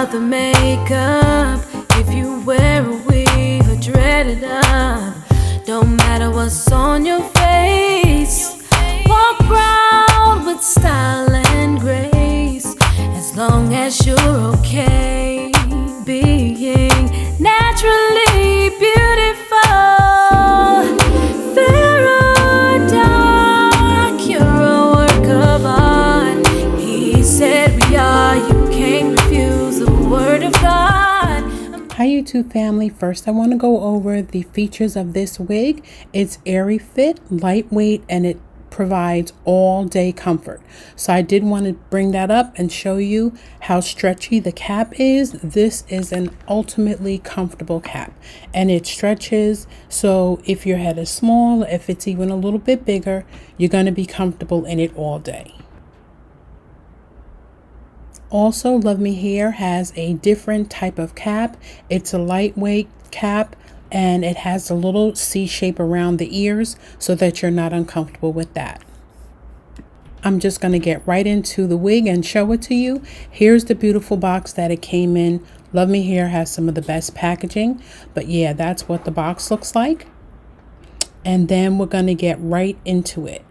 about the makeup. If you wear a weave or dread it up, don't matter what's on your face. Walk proud with style and grace, as long as you're okay being naturally beautiful. Fair or dark, you're a work of art. He said we are, you can't refuse the word of God. Hi YouTube family, first I want to go over the features of this wig. It's AiryFit, lightweight, and it provides all day comfort. So I did want to bring that up and show you how stretchy the cap is. This is an ultimately comfortable cap, and it stretches, so if your head is small, if it's even a little bit bigger, you're going to be comfortable in it all day. Also, LuvMe Hair has a different type of cap. It's a lightweight cap, and it has a little C shape around the ears so that you're not uncomfortable with that. I'm just going to get right into the wig and show it to you. Here's the beautiful box that it came in. LuvMe Hair has some of the best packaging, but yeah, that's what the box looks like. And then we're going to get right into it.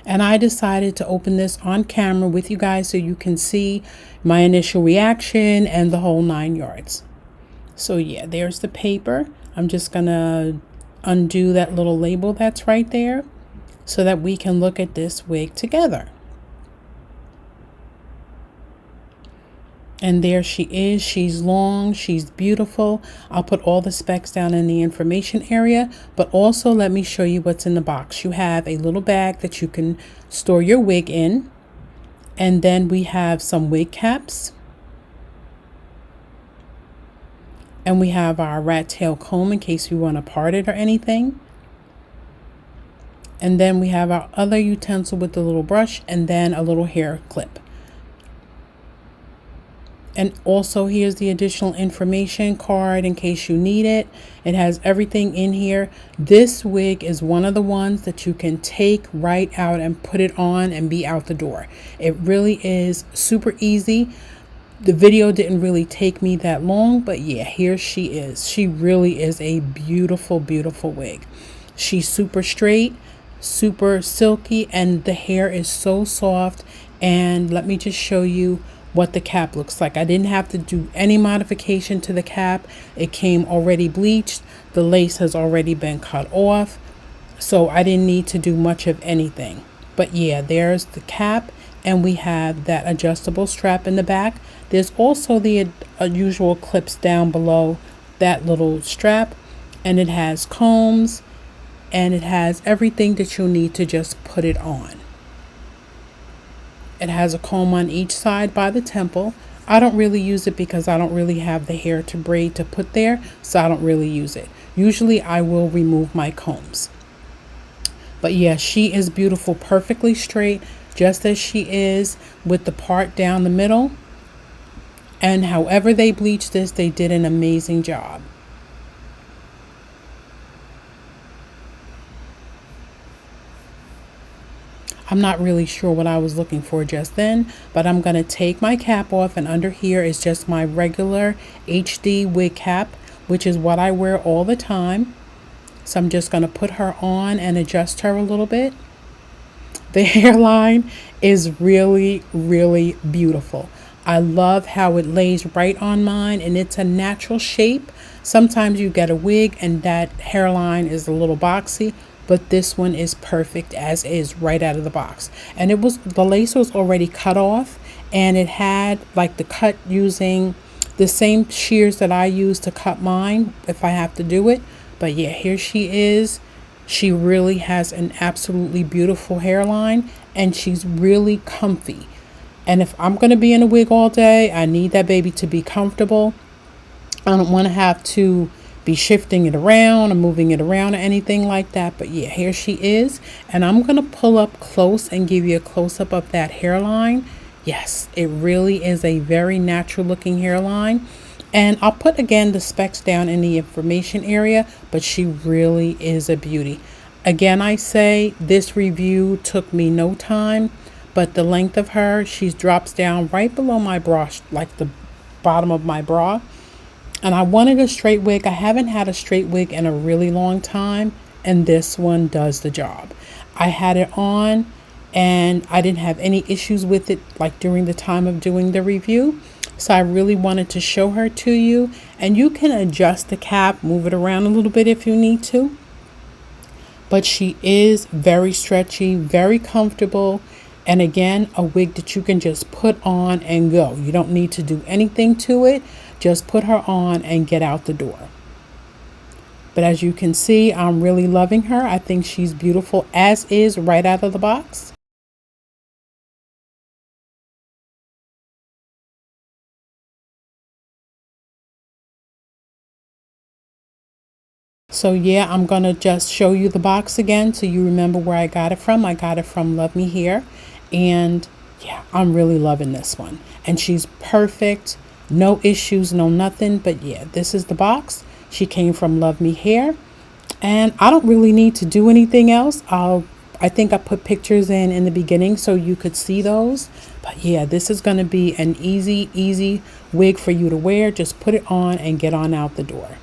And I decided to open this on camera with you guys so you can see my initial reaction and the whole 9 yards. So yeah, there's the paper. I'm just gonna undo that little label that's right there so that we can look at this wig together. And there she is. She's long, she's beautiful. I'll put all the specs down in the information area, but also let me show you what's in the box. You have a little bag that you can store your wig in, and then we have some wig caps, and we have our rat tail comb in case we want to part it or anything. And then we have our other utensil with the little brush, and then a little hair clip. And also here's the additional information card in case you need it. It has everything in here. This wig is one of the ones that you can take right out and put it on and be out the door. It really is super easy. The video didn't really take me that long, but yeah, here she is. She really is a beautiful, beautiful wig. She's super straight, super silky, and the hair is so soft. And let me just show you what the cap looks like. I didn't have to do any modification to the cap. It came already bleached. The lace has already been cut off, so I didn't need to do much of anything. But yeah, there's the cap, and we have that adjustable strap in the back. There's also the usual clips down below that little strap, and it has combs, and it has everything that you'll need to just put it on. It has a comb on each side by the temple. I don't really use it because I don't really have the hair to braid to put there, so I don't really use it. Usually I will remove my combs. But yeah, she is beautiful, perfectly straight, just as she is, with the part down the middle. And however they bleached this, they did an amazing job. I'm not really sure what I was looking for just then, but I'm going to take my cap off, and under here is just my regular HD wig cap, which is what I wear all the time. So I'm just going to put her on and adjust her a little bit. The hairline is really, really beautiful. I love how it lays right on mine, and it's a natural shape. Sometimes you get a wig and that hairline is a little boxy, but this one is perfect as is right out of the box. And the lace was already cut off, and it had like the cut using the same shears that I use to cut mine if I have to do it. But yeah, here she is. She really has an absolutely beautiful hairline, and she's really comfy. And if I'm going to be in a wig all day, I need that baby to be comfortable. I don't want to have to be shifting it around or moving it around or anything like that. But yeah, here she is, and I'm gonna pull up close and give you a close-up of that hairline. Yes, it really is a very natural looking hairline, and I'll put again the specs down in the information area, but she really is a beauty. Again, I say this review took me no time, but the length of her, she drops down right below my bra, like the bottom of my bra. And I wanted a straight wig. I haven't had a straight wig in a really long time, and this one does the job. I had it on and I didn't have any issues with it like during the time of doing the review. So I really wanted to show her to you, and you can adjust the cap, move it around a little bit if you need to. But she is very stretchy, very comfortable, and again, a wig that you can just put on and go. You don't need to do anything to it. Just put her on and get out the door. But as you can see, I'm really loving her. I think she's beautiful as is right out of the box. So yeah, I'm gonna just show you the box again so you remember where I got it from. I got it from LuvMe Hair, and yeah, I'm really loving this one. And she's perfect, no issues, no nothing. But yeah, this is the box. She came from LuvMe Hair, and I don't really need to do anything else. I think I put pictures in the beginning so you could see those. But yeah, this is going to be an easy wig for you to wear. Just put it on and get on out the door.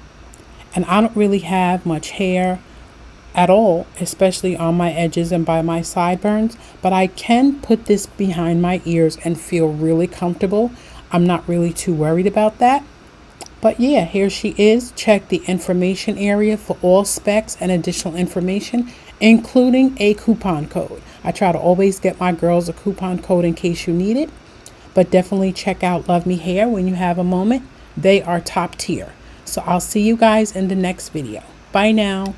And I don't really have much hair at all, especially on my edges and by my sideburns, but I can put this behind my ears and feel really comfortable. I'm not really too worried about that. But yeah, here she is. Check the information area for all specs and additional information, including a coupon code. I try to always get my girls a coupon code in case you need it. But definitely check out LuvMe Hair when you have a moment. They are top tier. So I'll see you guys in the next video. Bye now.